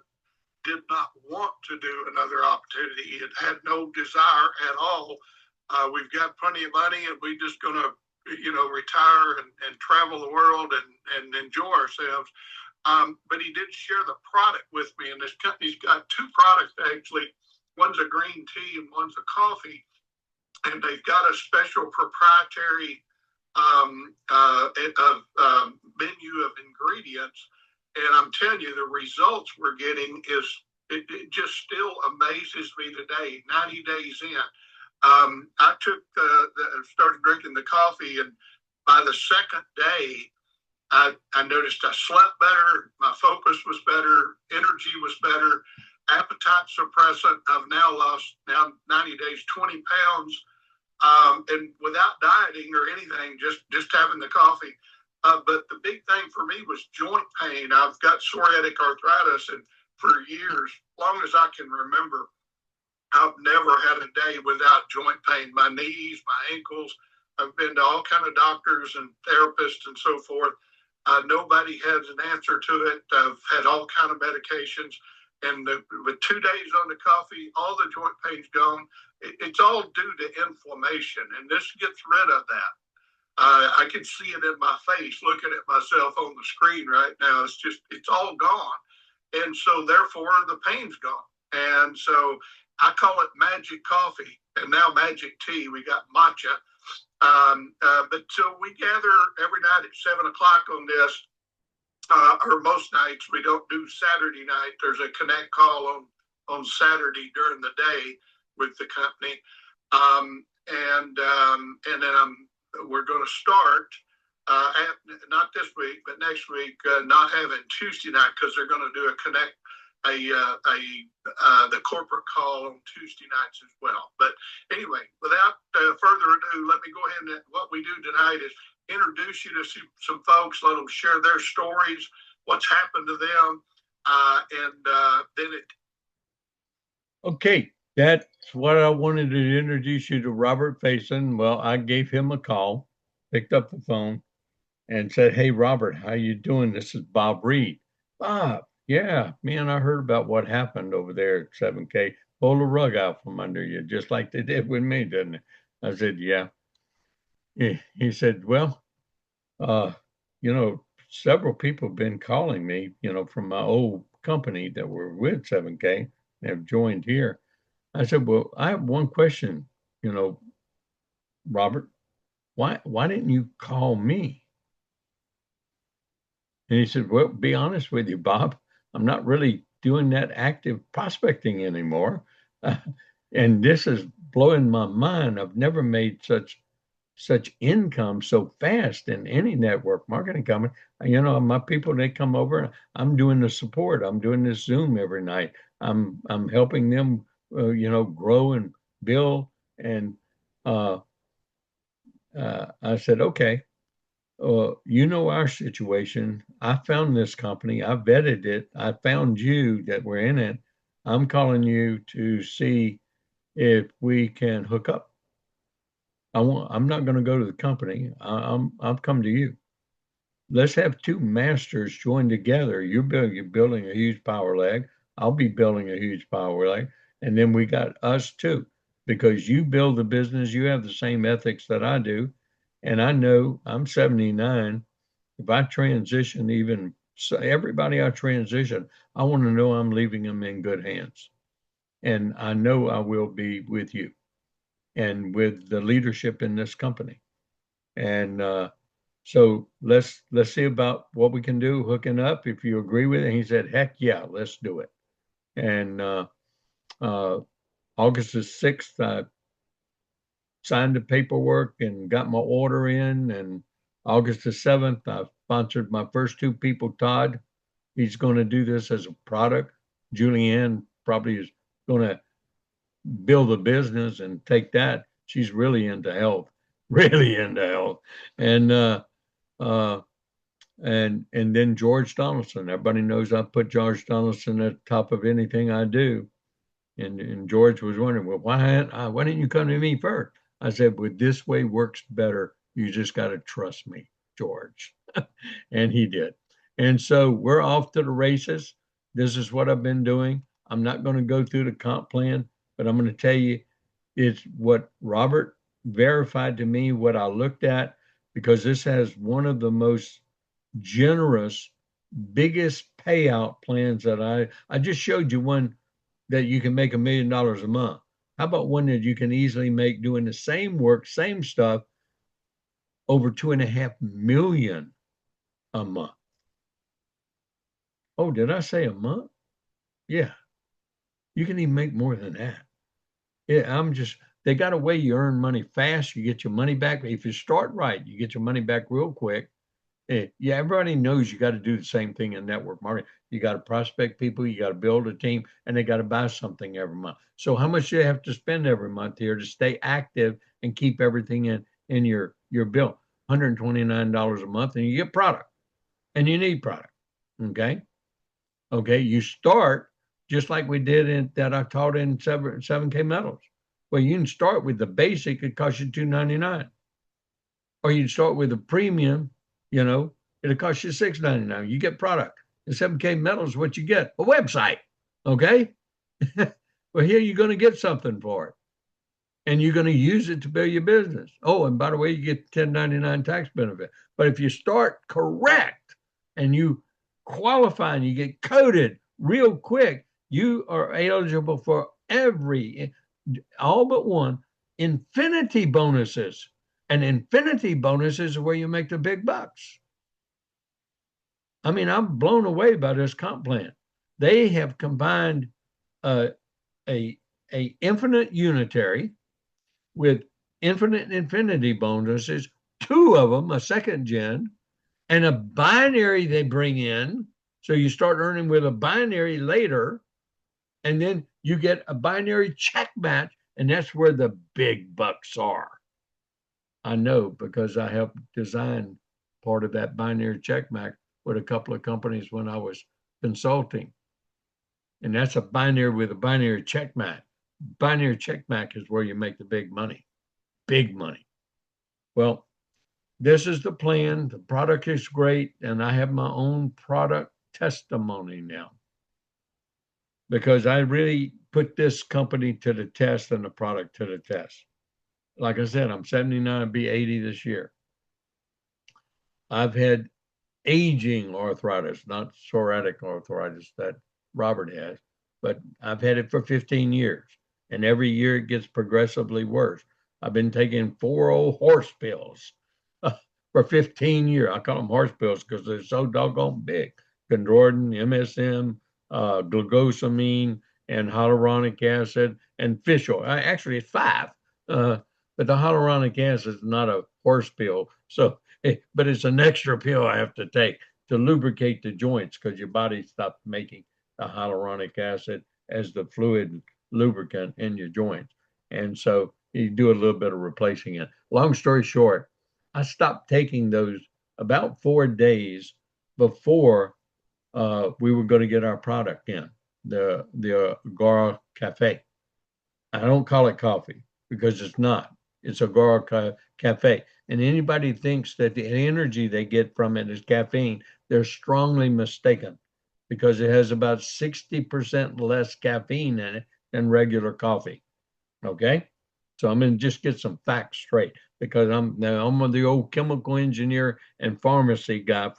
did not want to do another opportunity. It had no desire at all. We've got plenty of money, and we're just going to, retire and travel the world and enjoy ourselves. But he did share the product with me, and this company's got two products actually. One's a green tea and one's a coffee, and they've got a special proprietary menu of ingredients. And I'm telling you, the results we're getting it just still amazes me today. 90 days in, I started drinking the coffee, and by the second day, I noticed I slept better, my focus was better, energy was better, appetite suppressant. I've now lost 90 days 20 pounds, and without dieting or anything, just having the coffee. But the big thing for me was joint pain. I've got psoriatic arthritis, and for years, long as I can remember, I've never had a day without joint pain. My knees, my ankles. I've been to all kind of doctors and therapists and so forth. Nobody has an answer to it. I've had all kind of medications, and with 2 days on the coffee, all the joint pain's gone. It's all due to inflammation, and this gets rid of that. I can see it in my face looking at myself on the screen right now. It's all gone. And so therefore the pain's gone. And so I call it magic coffee and now magic tea. We got matcha. But so we gather every night at 7 o'clock on this, or most nights. We don't do Saturday night. There's a connect call on Saturday during the day with the company. And then we're going to start not this week, but next week. Not having Tuesday night because they're going to do a connect the corporate call on Tuesday nights as well. But anyway, without further ado, let me go ahead and what we do tonight is introduce you to some folks, let them share their stories, what's happened to them, and then it. Okay, that's what I wanted to introduce you to Robert Faison. Well, I gave him a call, picked up the phone and said, "Hey, Robert, how you doing? This is Bob Reid." "Bob, yeah, man, I heard about what happened over there at 7K. Pull the rug out from under you, just like they did with me, didn't it?" I said, "Yeah." He said, "Well, uh, several people have been calling me, from my old company that were with 7K, have joined here." I said, "Well, I have one question, you know, Robert. Why didn't you call me?" And he said, "Well, be honest with you, Bob, I'm not really doing that active prospecting anymore. Uh, and this is blowing my mind. I've never made such income so fast in any network marketing company. My people, they come over, I'm doing the support. I'm doing this Zoom every night. I'm helping them, grow and build." And uh, I said, "Okay, our situation. I found this company. I vetted it. I found you that were in it. I'm calling you to see if we can hook up. I'm not going to go to the company. I'll come to you. Let's have two masters join together. You're building a huge power leg. I'll be building a huge power leg. And then we got us too, because you build the business. You have the same ethics that I do. And I know I'm 79. If I transition, even so everybody I transition, I want to know I'm leaving them in good hands. And I know I will be with you and with the leadership in this company. And so let's see about what we can do hooking up. If you agree with it." And he said, "Heck yeah, let's do it." And uh, August the 6th, I signed the paperwork and got my order in. And August the 7th, I sponsored my first two people, Todd. He's going to do this as a product. Julianne probably is going to build a business and take that. She's really into health, really into health. And uh, and then George Donaldson. Everybody knows I put George Donaldson at the top of anything I do. And George was wondering, "Well, why didn't you come to me first?" I said, "Well, this way works better. You just got to trust me, George." And he did. And so we're off to the races. This is what I've been doing. I'm not going to go through the comp plan, but I'm going to tell you it's what Robert verified to me, what I looked at, because this has one of the most generous, biggest payout plans that I just showed you one that you can make $1 million a month. How about one that you can easily make doing the same work, same stuff, over 2.5 million a month? Oh, did I say a month? Yeah, you can even make more than that. Yeah, they got a way you earn money fast. You get your money back. If you start right, you get your money back real quick. Yeah, everybody knows you got to do the same thing in network marketing. You got to prospect people, you got to build a team, and they got to buy something every month. So how much do you have to spend every month here to stay active and keep everything in your bill? $129 a month, and you get product, and you need product. Okay. Okay, you start just like we did in that I taught in 7K metals. Well, you can start with the basic, it costs you $299. Or you can start with a premium, you know, it'll cost you $699. You get product. The 7K metals is what you get, a website. Okay. Well, here you're going to get something for it. And you're going to use it to build your business. Oh, and by the way, you get 1099 tax benefit. But if you start correct and you qualify and you get coded real quick, you are eligible for all but one infinity bonuses. And infinity bonuses are where you make the big bucks. I mean, I'm blown away by this comp plan. They have combined uh, a infinite unitary with infinite infinity bonuses, two of them, a second gen, and a binary they bring in. So you start earning with a binary later, and then you get a binary check match, and that's where the big bucks are. I know because I helped design part of that binary check match with a couple of companies when I was consulting. And that's a binary with a binary check match. Binary check match is where you make the big money. Big money. Well, this is the plan. The product is great. And I have my own product testimony now because I really put this company to the test and the product to the test. Like I said, I'm 79, I'll be 80 this year. I've had aging arthritis, not psoriatic arthritis that Robert has, but I've had it for 15 years. And every year it gets progressively worse. I've been taking 4 old horse pills for 15 years. I call them horse pills because they're so doggone big. Chondroitin, MSM, glucosamine, and hyaluronic acid, and fish oil. Actually, it's 5. But the hyaluronic acid is not a horse pill. So, but it's an extra pill I have to take to lubricate the joints because your body stops making the hyaluronic acid as the fluid lubricant in your joints. And so you do a little bit of replacing it. Long story short, I stopped taking those about 4 days before we were going to get our product in the Agora Cafe. I don't call it coffee because it's not. It's Agora Cafe. And anybody thinks that the energy they get from it is caffeine, they're strongly mistaken because it has about 60% less caffeine in it than regular coffee. Okay? So I'm going to just get some facts straight because I'm the old chemical engineer and pharmacy guy,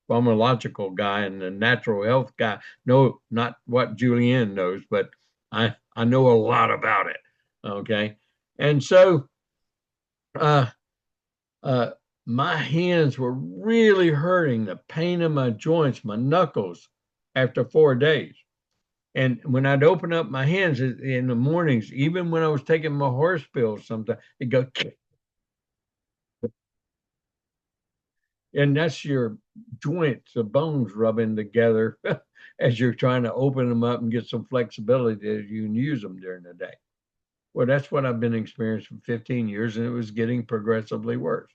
pharmacological guy and the natural health guy. No, not what Julianne knows, but I know a lot about it. Okay. And so uh, uh, my hands were really hurting, the pain in my joints, my knuckles after 4 days. And when I'd open up my hands in the mornings, even when I was taking my horse pills, sometimes it go, and that's your joints, the bones rubbing together as you're trying to open them up and get some flexibility as you can use them during the day. Well, that's what I've been experiencing for 15 years, and it was getting progressively worse.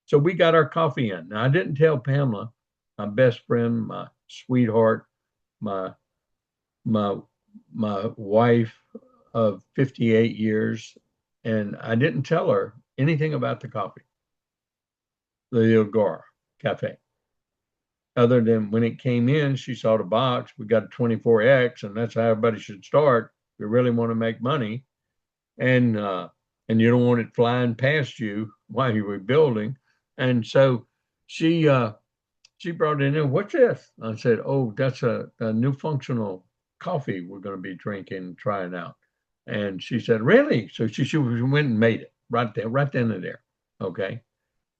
So we got our coffee in. Now, I didn't tell Pamela, my best friend, my sweetheart, my my my wife of 58 years, and I didn't tell her anything about the coffee, the Agora Cafe. Other than when it came in, she saw the box. We got a 24X, and that's how everybody should start. If you really want to make money, and you don't want it flying past you while you were building. And so she she brought it in. What's this? I said, oh, that's a new functional coffee we're going to be drinking, trying out. And she said, really? So she went and made it right there, right then and there. Okay.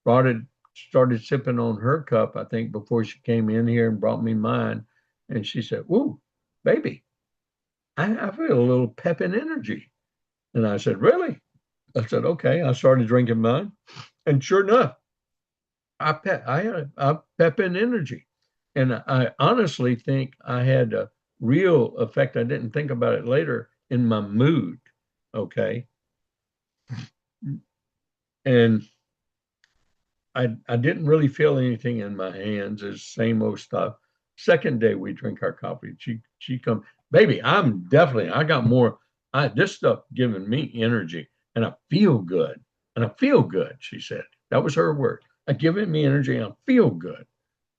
Brought it, started sipping on her cup, I think, before she came in here and brought me mine. And she said, whoa, baby, I feel a little pep and energy. And I said, really? I said, okay. I started drinking mine. And sure enough, I had a pep and energy. And I honestly think I had a real effect. I didn't think about it later in my mood. Okay. And I didn't really feel anything in my hands. It's same old stuff. Second day we drink our coffee. She come, baby, I got more. This stuff giving me energy and I feel good. And I feel good, she said. That was her word. Giving me energy and I feel good.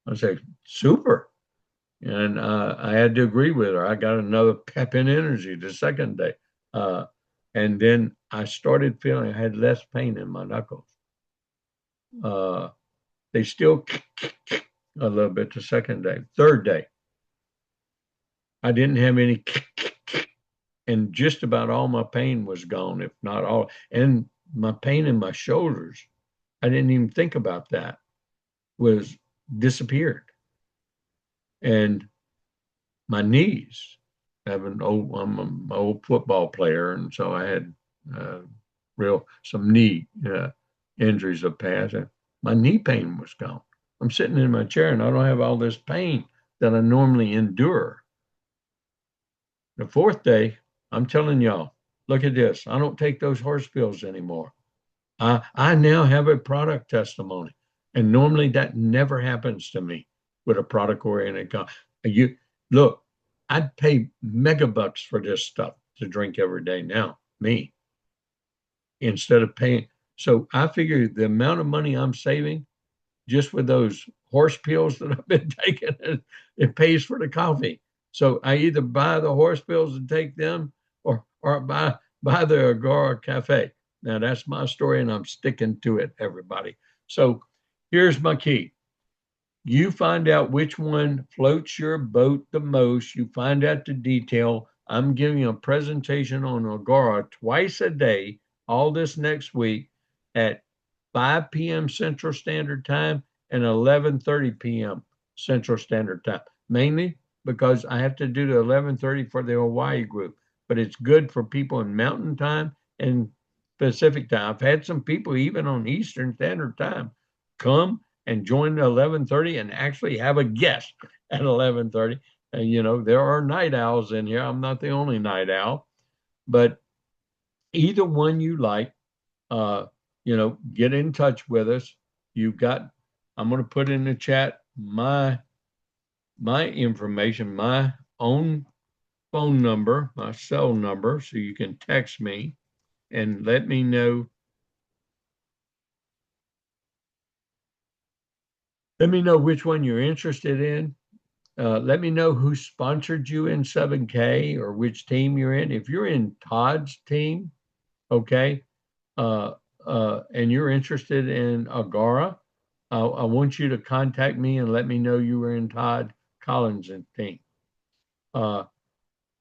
I said, super. And I had to agree with her. I got another pep in energy the second day. Uh, and then I started feeling I had less pain in my knuckles. Uh, they still a little bit the second day. Third day, I didn't have any, and just about all my pain was gone, if not all. And my pain in my shoulders, I didn't even think about that, was disappeared. And my knees, I'm an old football player, and so I had some knee injuries of past. And my knee pain was gone. I'm sitting in my chair and I don't have all this pain that I normally endure. The fourth day, I'm telling y'all, look at this. I don't take those horse pills anymore. I now have a product testimony. And normally that never happens to me with a product oriented company. You look, I'd pay mega bucks for this stuff to drink every day now, me, instead of paying. So I figure the amount of money I'm saving just with those horse pills that I've been taking, it pays for the coffee. So I either buy the horse pills and take them, or buy the Agora Cafe. Now that's my story, and I'm sticking to it, everybody. So here's my key. You find out which one floats your boat the most. You find out the detail. I'm giving a presentation on Agora twice a day, all this next week at 5 p.m. Central Standard Time and 11:30 p.m. Central Standard Time. Mainly because I have to do the 11:30 for the Hawaii group, but it's good for people in Mountain Time and Pacific Time. I've had some people even on Eastern Standard Time come and join at 11:30 and actually have a guest at 11:30. And there are night owls in here. I'm not the only night owl, but either one you like, uh, get in touch with us. You've got, I'm going to put in the chat my information, my own phone number, my cell number, so you can text me and let me know. Let me know which one you're interested in. Let me know who sponsored you in 7K or which team you're in. If you're in Todd's team, okay, uh, and you're interested in Agora, I want you to contact me and let me know you were in Todd Collins' team. Uh,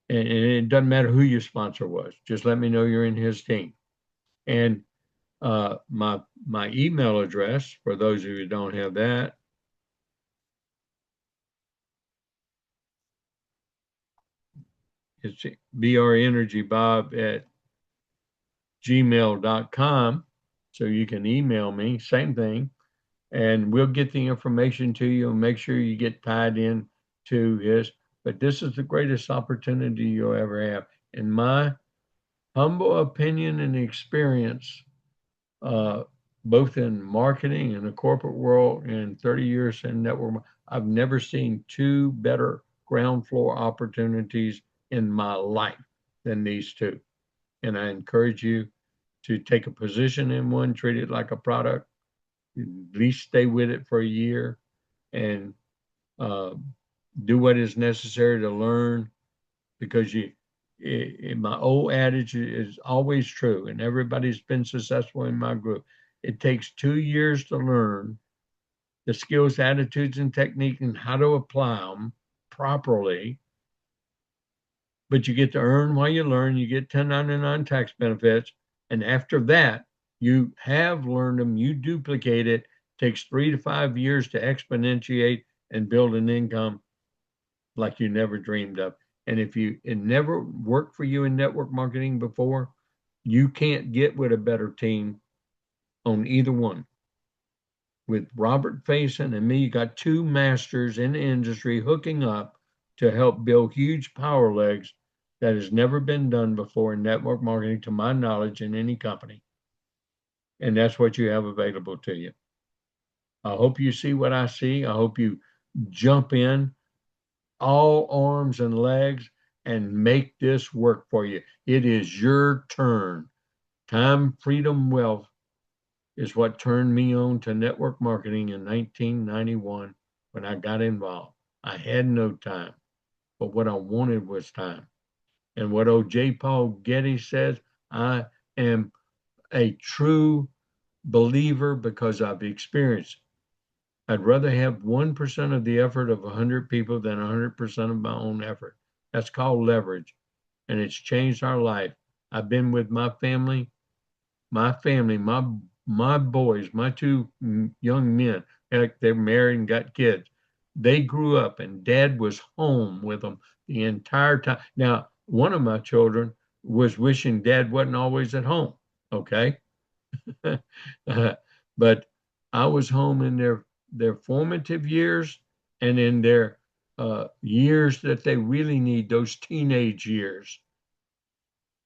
and it doesn't matter who your sponsor was. Just let me know you're in his team. And my email address, for those of you who don't have that, it's brenergybob@gmail.com. So you can email me, same thing, and we'll get the information to you and make sure you get tied in to his. But this is the greatest opportunity you'll ever have. In my humble opinion and experience, uh, both in marketing and the corporate world and 30 years in network, I've never seen two better ground floor opportunities in my life than these two. And I encourage you to take a position in one, treat it like a product, at least stay with it for a year, and uh, do what is necessary to learn, because my old adage is always true, and everybody's been successful in my group. It takes 2 years to learn the skills, attitudes, and technique and how to apply them properly. But you get to earn while you learn. You get 1099 tax benefits. And after that, you have learned them, you duplicate it. It takes 3 to 5 years to exponentiate and build an income like you never dreamed of. And if it never worked for you in network marketing before, you can't get with a better team on either one. With Robert Faison and me, you got two masters in the industry hooking up to help build huge power legs that has never been done before in network marketing, to my knowledge, in any company. And that's what you have available to you. I hope you see what I see. I hope you jump in all arms and legs and make this work for you. It is your turn. Time, freedom, wealth is what turned me on to network marketing in 1991 when I got involved. I had no time, but what I wanted was time. And what old J. Paul Getty says, I am a true believer because I've experienced. I'd rather have 1% of the effort of 100 people than 100% of my own effort. That's called leverage, and it's changed our life. I've been with my family, my boys, my two young men. They're married and got kids. They grew up, and Dad was home with them the entire time. Now, one of my children was wishing Dad wasn't always at home. Okay, but I was home in their formative years and in their years that they really need, those teenage years.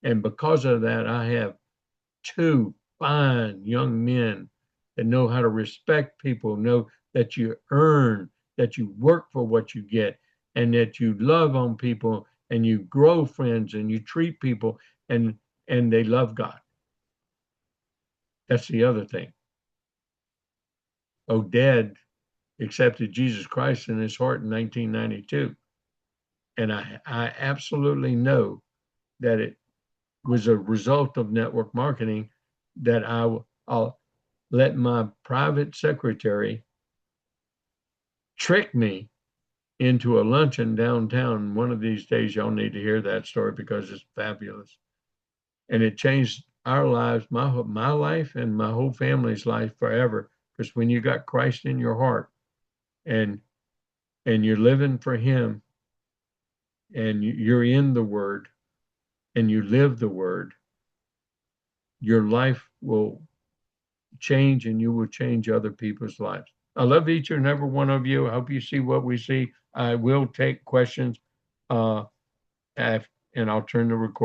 And because of that, I have two fine young men that know how to respect people, know that you earn, that you work for what you get, and that you love on people and you grow friends and you treat people, and they love God. That's the other thing. Oded accepted Jesus Christ in his heart in 1992. And I absolutely know that it was a result of network marketing that I'll let my private secretary trick me into a luncheon downtown. One of these days, y'all need to hear that story because it's fabulous. And it changed our lives, my life and my whole family's life forever. Because when you got Christ in your heart and you're living for him and you're in the word and you live the word, your life will change and you will change other people's lives. I love each and every one of you. I hope you see what we see. I will take questions and I'll turn the recording.